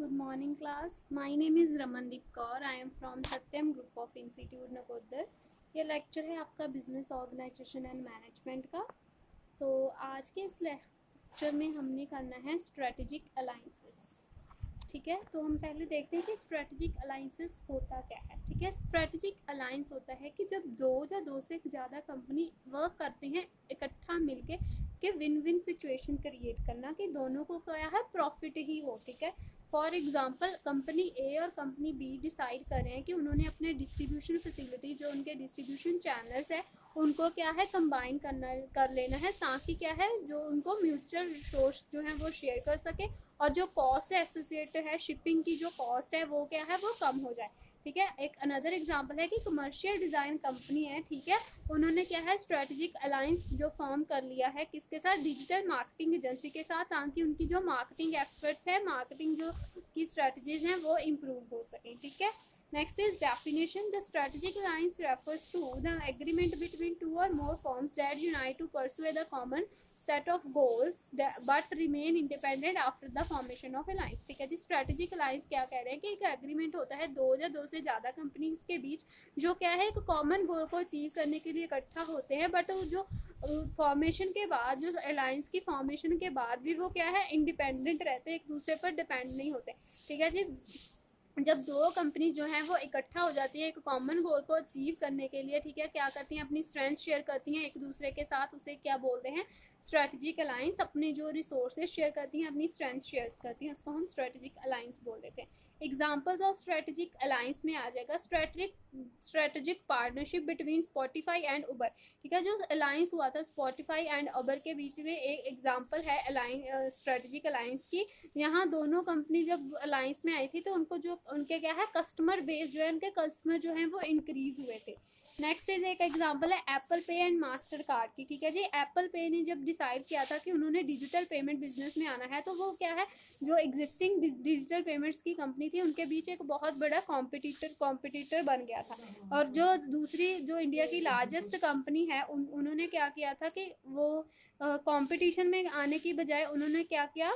Good morning, class. My name is Ramandeep Kaur. I am from Satyam Group of Institute Nakodar. ये lecture है आपका business organisation and management का। तो आज के इस लेक्चर में हमने करना है स्ट्रेटेजिक अलाइंसेस। ठीक है, तो हम पहले देखते हैं कि स्ट्रेटेजिक अलाइंसेस होता क्या है। ठीक है, स्ट्रेटेजिक अलाइंस होता है कि जब दो या दो से ज़्यादा कंपनी वर्क करते हैं इकट्ठा मिलके कि विन विन सिचुएशन क्रिएट करना कि दोनों को क्या है प्रॉफिट ही हो। ठीक है, फॉर एग्जांपल कंपनी ए और कंपनी बी डिसाइड कर रहे हैं कि उन्होंने अपने डिस्ट्रीब्यूशन फैसिलिटी जो उनके डिस्ट्रीब्यूशन चैनल्स है उनको क्या है कंबाइन कर लेना है, ताकि क्या है जो उनको म्यूचुअल रिसोर्स जो है वो शेयर कर सके और जो कॉस्ट है एसोसिएटेड है शिपिंग की जो कॉस्ट है वो क्या है वो कम हो जाए। ठीक है, एक अनदर एग्जांपल है कि कमर्शियल डिज़ाइन कंपनी है। ठीक है, उन्होंने क्या है स्ट्रेटेजिक अलायंस जो फॉर्म कर लिया है किसके साथ, डिजिटल मार्केटिंग एजेंसी के साथ, ताकि उनकी जो मार्केटिंग एफर्ट्स है मार्केटिंग जो की स्ट्रेटजीज हैं वो इम्प्रूव हो सकें। ठीक है, next is definition. The strategic alliance refers to the agreement between two or more firms that unite to pursue the common set of goals but remain independent after the formation of alliance. ठीक है जी, strategic alliance क्या कह रहे हैं कि एक agreement होता है दो या दो से ज़्यादा कंपनीज के बीच जो क्या है एक कॉमन गोल को अचीव करने के लिए इकट्ठा होते हैं, बट जो फॉर्मेशन के बाद जो अलायंस की फॉर्मेशन के बाद भी वो क्या है इंडिपेंडेंट रहते हैं, एक दूसरे पर डिपेंड नहीं होते। ठीक है जी, जब दो कंपनी जो है वो इकट्ठा हो जाती है एक कॉमन गोल को अचीव करने के लिए, ठीक है, क्या करती हैं अपनी स्ट्रेंथ शेयर करती हैं एक दूसरे के साथ, उसे क्या बोलते हैं स्ट्रेटजिक अलायंस। अपने जो रिसोर्सेज शेयर करती हैं अपनी स्ट्रेंथ शेयर करती हैं, उसको हम स्ट्रेटजिक अलायंस बोल देते हैं। एग्जाम्पल्स ऑफ स्ट्रेटजिक अलायंस में आ जाएगा strategic partnership between Spotify and Uber. ठीक है, जो अलायंस हुआ था स्पॉटिफाई एंड उबर के बीच में एक एग्जाम्पल है स्ट्रेटजिक अलायंस की। यहाँ दोनों कंपनी जब अलायंस में आई थी तो उनको जो उनके क्या है कस्टमर बेस जो है उनके कस्टमर जो है वो इंक्रीज हुए थे। नेक्स्ट इज एक एग्जांपल है एप्पल पे एंड मास्टर कार्ड की। ठीक है जी, एप्पल पे ने जब डिसाइड किया था कि उन्होंने डिजिटल पेमेंट बिजनेस में आना है तो वो क्या है जो एग्जिस्टिंग डिजिटल पेमेंट्स की कंपनी थी उनके बीच एक बहुत बड़ा कॉम्पिटिटर बन गया था। और जो दूसरी जो इंडिया की लार्जेस्ट कंपनी है उन्होंने क्या किया था कि वो कंपटीशन में आने की बजाय उन्होंने क्या किया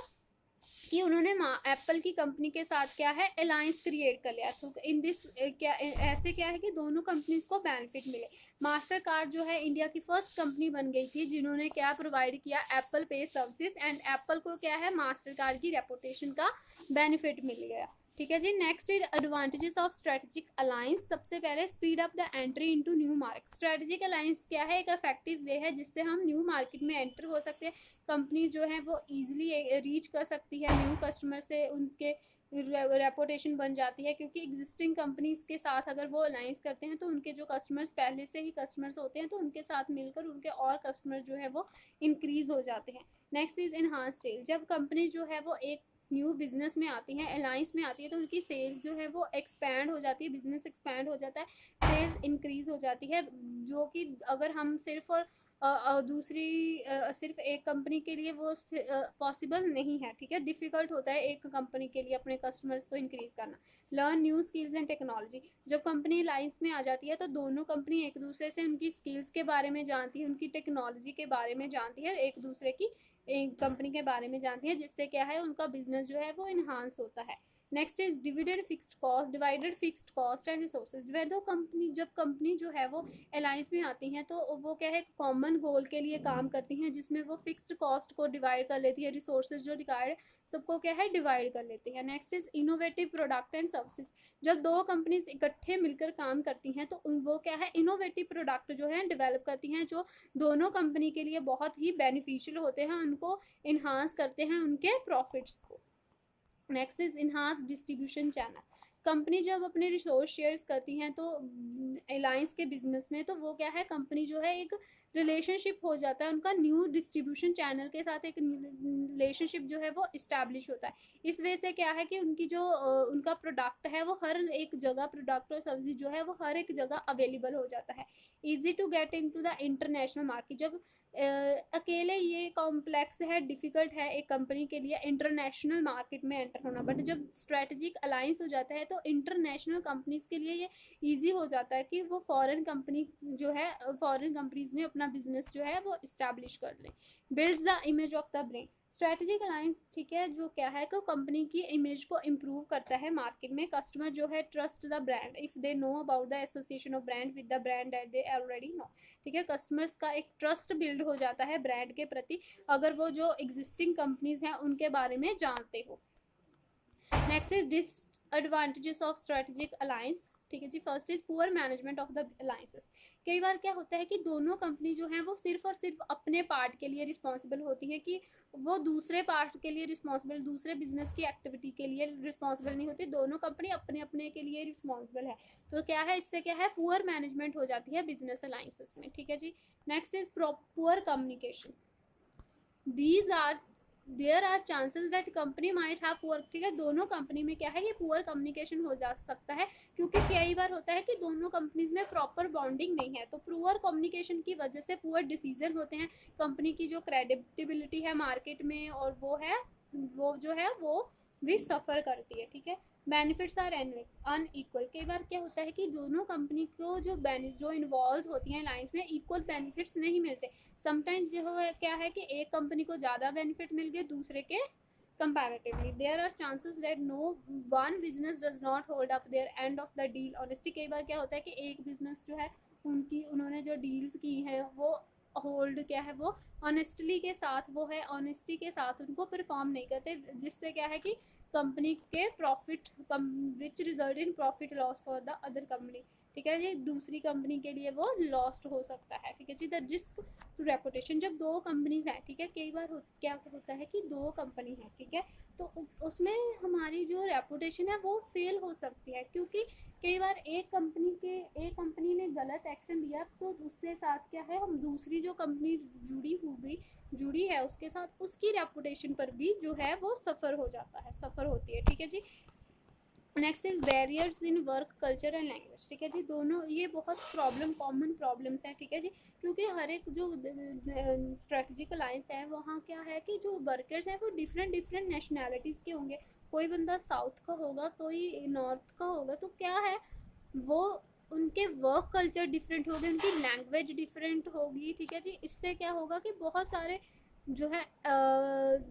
कि उन्होंने एप्पल की कंपनी के साथ क्या है अलायंस क्रिएट कर लिया। तो इन दिस क्या ऐसे क्या है कि दोनों कंपनीज को बेनिफिट मिले। मास्टर कार्ड जो है इंडिया की फर्स्ट कंपनी बन गई थी जिन्होंने क्या प्रोवाइड किया एप्पल पे सर्विसेज, एंड एप्पल को क्या है मास्टर कार्ड की रेपुटेशन का बेनिफिट मिल गया। ठीक है जी, next is advantages of strategic alliance. सबसे पहले speed up the entry into new market. Strategic alliance क्या है एक इफेक्टिव वे है जिससे हम न्यू मार्केट में एंटर हो सकते हैं। कंपनी जो है वो इजीली रीच कर सकती है न्यू कस्टमर से, उनके रेपुटेशन बन जाती है क्योंकि एग्जिस्टिंग कंपनीज के साथ अगर वो अलायंस करते हैं तो उनके जो कस्टमर्स पहले से ही कस्टमर्स होते हैं तो उनके साथ मिलकर उनके और कस्टमर जो है वो इंक्रीज हो जाते हैं। Next is enhance sale. जब कंपनी जो है वो एक न्यू बिजनेस में आती हैं अलायंस में आती है तो उनकी सेल्स जो है वो एक्सपैंड हो जाती है, बिजनेस एक्सपैंड हो जाता है, सेल्स इंक्रीज हो जाती है, जो कि अगर हम सिर्फ और सिर्फ एक कंपनी के लिए वो पॉसिबल नहीं है। ठीक है, डिफिकल्ट होता है एक कंपनी के लिए अपने कस्टमर्स को इंक्रीज करना। Learn new skills and technology. जब कंपनी अलायंस में आ जाती है तो दोनों कंपनी एक दूसरे से उनकी स्किल्स के बारे में जानती है, उनकी टेक्नोलॉजी के बारे में जानती है, एक दूसरे की एक कंपनी के बारे में जानती है, जिससे क्या है उनका बिजनेस जो है वो इन्हांस होता है। Next is divided fixed cost and resources. जब कंपनी जो है वो अलायंस में आती हैं तो वो क्या है कॉमन गोल के लिए काम करती हैं जिसमें वो फिक्स्ड कॉस्ट को डिवाइड कर लेती है, रिसोर्सेज जो रिक्वायर्ड सबको क्या है डिवाइड कर लेती है। Next is innovative product and services. जब दो कंपनीज इकट्ठे मिलकर काम करती हैं तो वो क्या है इनोवेटिव प्रोडक्ट जो है डेवलप करती हैं जो दोनों कंपनी के लिए बहुत ही बेनिफिशियल होते हैं, उनको इन्हांस करते हैं उनके प्रॉफिट्स को। Next is enhance distribution channel. Company जब अपने रिसोर्स शेयर्स करती हैं तो अलायंस के बिजनेस में तो वो क्या है कंपनी जो है एक रिलेशनशिप हो जाता है उनका न्यू डिस्ट्रीब्यूशन चैनल के साथ एक रिलेशनशिप जो है वो इस्टेब्लिश होता है। इस वजह से क्या है कि उनकी जो उनका प्रोडक्ट है वो हर एक जगह प्रोडक्ट और सब्जी जो है वो हर एक जगह अवेलेबल हो जाता है। Easy to get into the international market. जब अकेले ये कॉम्प्लेक्स है डिफ़िकल्ट है एक कंपनी के लिए इंटरनेशनल मार्केट में एंटर होना, बट जब स्ट्रेटजिक अलायंस हो जाता है तो इंटरनेशनल कंपनीज के लिए ये इजी हो जाता है कि वो फॉरेन कंपनीज में अपना बिजनेस जो है वो इस्टेब्लिश कर लें। Builds the image of the brand. Strategic alliance, ठीक है, जो क्या है कि कंपनी की इमेज को इम्प्रूव करता है मार्केट में। कस्टमर जो है trust the brand if they know about the association of brand with the brand that they already know, ठीक है। कस्टमर्स का एक ट्रस्ट बिल्ड हो जाता है ब्रांड के प्रति अगर वो जो एग्जिस्टिंग कंपनीज हैं उनके बारे में जानते हो। Next is disadvantages of strategic alliance, ठीक है जी। First is poor management of the alliances. कई बार क्या होता है कि दोनों कंपनी जो है वो सिर्फ और सिर्फ अपने पार्ट के लिए रिस्पॉन्सिबल होती है, कि वो दूसरे पार्ट के लिए रिस्पॉन्सिबल, दूसरे बिजनेस की एक्टिविटी के लिए रिस्पॉन्सिबल नहीं होती। दोनों कंपनी अपने अपने के लिए रिस्पॉन्सिबल है। तो क्या है, इससे क्या है, पुअर मैनेजमेंट हो जाती है बिजनेस अलायंसेस में, ठीक है जी। Next is poor communication. These are there are chances that company might have poor, ठीक है। दोनों कंपनी में क्या है, ये पुअर कम्युनिकेशन हो जा सकता है, क्योंकि कई बार होता है कि दोनों कंपनीज में प्रॉपर बॉन्डिंग नहीं है। तो पुअर कम्युनिकेशन की वजह से पुअर डिसीजन होते हैं, कंपनी की जो क्रेडिबिलिटी है मार्केट में और वो जो है वो भी सफ़र करती है, ठीक है। Benefits are unequal. कई बार क्या होता है कि दोनों कंपनी को जो इन्वॉल्व होती हैं लाइन्स में इक्वल बेनिफिट्स नहीं मिलते। समटाइम्स जो है क्या है कि एक कंपनी को ज़्यादा बेनिफिट मिल गए दूसरे के comparatively. There are chances that no one business does not hold up their end of the deal honesty. कई बार क्या होता है कि एक बिजनेस जो है उन्होंने जो डील्स की हैं वो होल्ड क्या है, वो ऑनेस्टली के साथ, वो है ऑनेस्टी के साथ उनको परफॉर्म नहीं करते, जिससे क्या है कि कंपनी के profit which result in profit loss for the other company, ठीक है जी। दूसरी कंपनी के लिए वो लॉस्ट हो सकता है, ठीक है जी। द रिस्क टू रेपुटेशन, जब दो कंपनीज हैं, ठीक है, कई बार क्या होता है कि दो कंपनी है, ठीक है, तो उसमें हमारी जो रेपुटेशन है वो फेल हो सकती है, क्योंकि कई बार एक कंपनी ने गलत एक्शन लिया तो उससे साथ क्या है, हम दूसरी जो कंपनी जुड़ी है उसके साथ उसकी रेपुटेशन पर भी जो है वो सफ़र होती है, ठीक है जी। Next is barriers in work culture and language, ठीक है जी। दोनों ये बहुत कॉमन प्रॉब्लम्स हैं, ठीक है जी, क्योंकि हर एक जो स्ट्रेटजिक अलायंस है वहाँ क्या है कि जो वर्कर्स हैं वो डिफरेंट नेशनैलिटीज़ के होंगे। कोई बंदा साउथ का होगा, कोई नॉर्थ का होगा, तो क्या है वो उनके वर्क कल्चर डिफरेंट होंगे, उनकी लैंग्वेज डिफरेंट होगी, ठीक है जी। इससे क्या होगा कि बहुत सारे जो है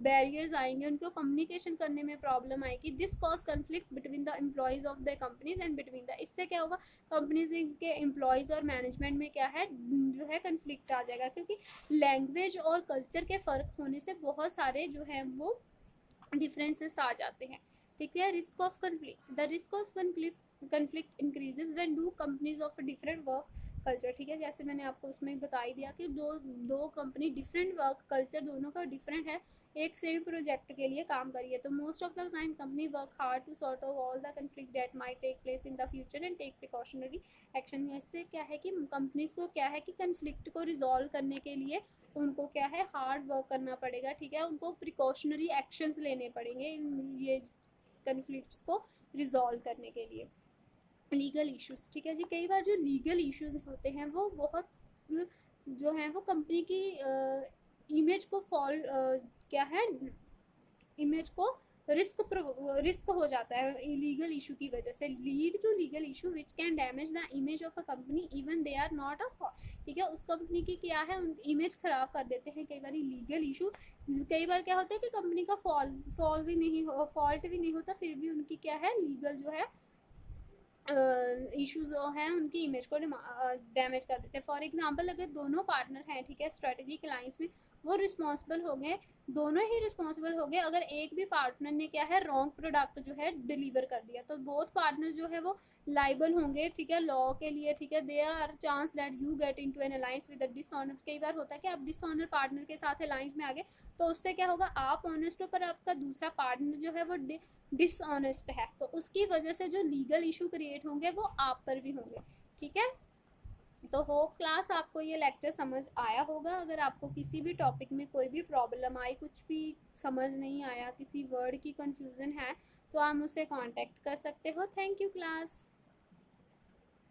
बैरियर्स आएंगे, उनको कम्युनिकेशन करने में प्रॉब्लम आएगी। This cause conflict between the employees of the companies and between the, इससे क्या होगा, कंपनीज के एम्प्लॉयज़ और मैनेजमेंट में क्या है जो है कन्फ्लिक्ट आ जाएगा, क्योंकि लैंग्वेज और कल्चर के फ़र्क होने से बहुत सारे जो है वो डिफरेंसेस आ जाते हैं, ठीक है। Risk of conflict, the risk of conflict increases when दो companies of different work culture, ठीक है। जैसे मैंने आपको उसमें बता ही दिया कि दो कंपनी डिफरेंट वर्क कल्चर दोनों का डिफरेंट है, एक सेम प्रोजेक्ट के लिए काम करिए, तो most of the time company work hard to sort out all the conflict that might take place in the future and take precautionary action. इससे क्या है कि कंपनीज को क्या है कि कन्फ्लिक्ट को रिजॉल्व करने के लिए उनको क्या है हार्ड वर्क करना पड़ेगा, ठीक है। उनको प्रिकॉशनरी एक्शंस लेने पड़ेंगे ये कन्फ्लिक्ट्स को रिजॉल्व करने के लिए। लीगल इश्यूज, ठीक है जी। कई बार जो लीगल इश्यूज होते हैं वो बहुत जो है वो कंपनी की इमेज को क्या है, इमेज को रिस्क हो जाता है लीगल इशू की वजह से। Lead to legal issue which can damage the image of a company even they are not a fault, ठीक है। उस कंपनी की क्या है इमेज खराब कर देते हैं कई बार लीगल इशू। कई बार क्या होता है कि कंपनी का फॉल्ट भी नहीं होता, फिर भी उनकी क्या है लीगल जो है इश्यूज हैं उनकी इमेज को डैमेज कर देते हैं। फॉर एग्जांपल अगर दोनों पार्टनर हैं, ठीक है, स्ट्रेटेजिक अलायंस में, वो रिस्पॉन्सिबल हो गए, दोनों ही रिस्पॉन्सिबल हो गए अगर एक भी पार्टनर ने क्या है रॉन्ग प्रोडक्ट जो है डिलीवर कर दिया, तो बोथ पार्टनर जो है वो लाइबल होंगे, ठीक है, लॉ के लिए, ठीक है। They are chance that you get into an alliance with a dishonour. कई बार होता है कि आप डिसऑनर पार्टनर के साथ अलायंस में आ गए, तो उससे क्या होगा, आप ऑनेस्ट हो पर आपका दूसरा पार्टनर जो है वो डिसऑनेस्ट है, तो उसकी वजह से जो लीगल इशू क्रिएट होंगे वो आप पर भी होंगे, ठीक है। तो होप क्लास आपको ये लेक्चर समझ आया होगा। अगर आपको किसी भी टॉपिक में कोई भी प्रॉब्लम आई, कुछ भी समझ नहीं आया, किसी वर्ड की कंफ्यूजन है, तो आप मुझसे कांटेक्ट कर सकते हो। Thank you class.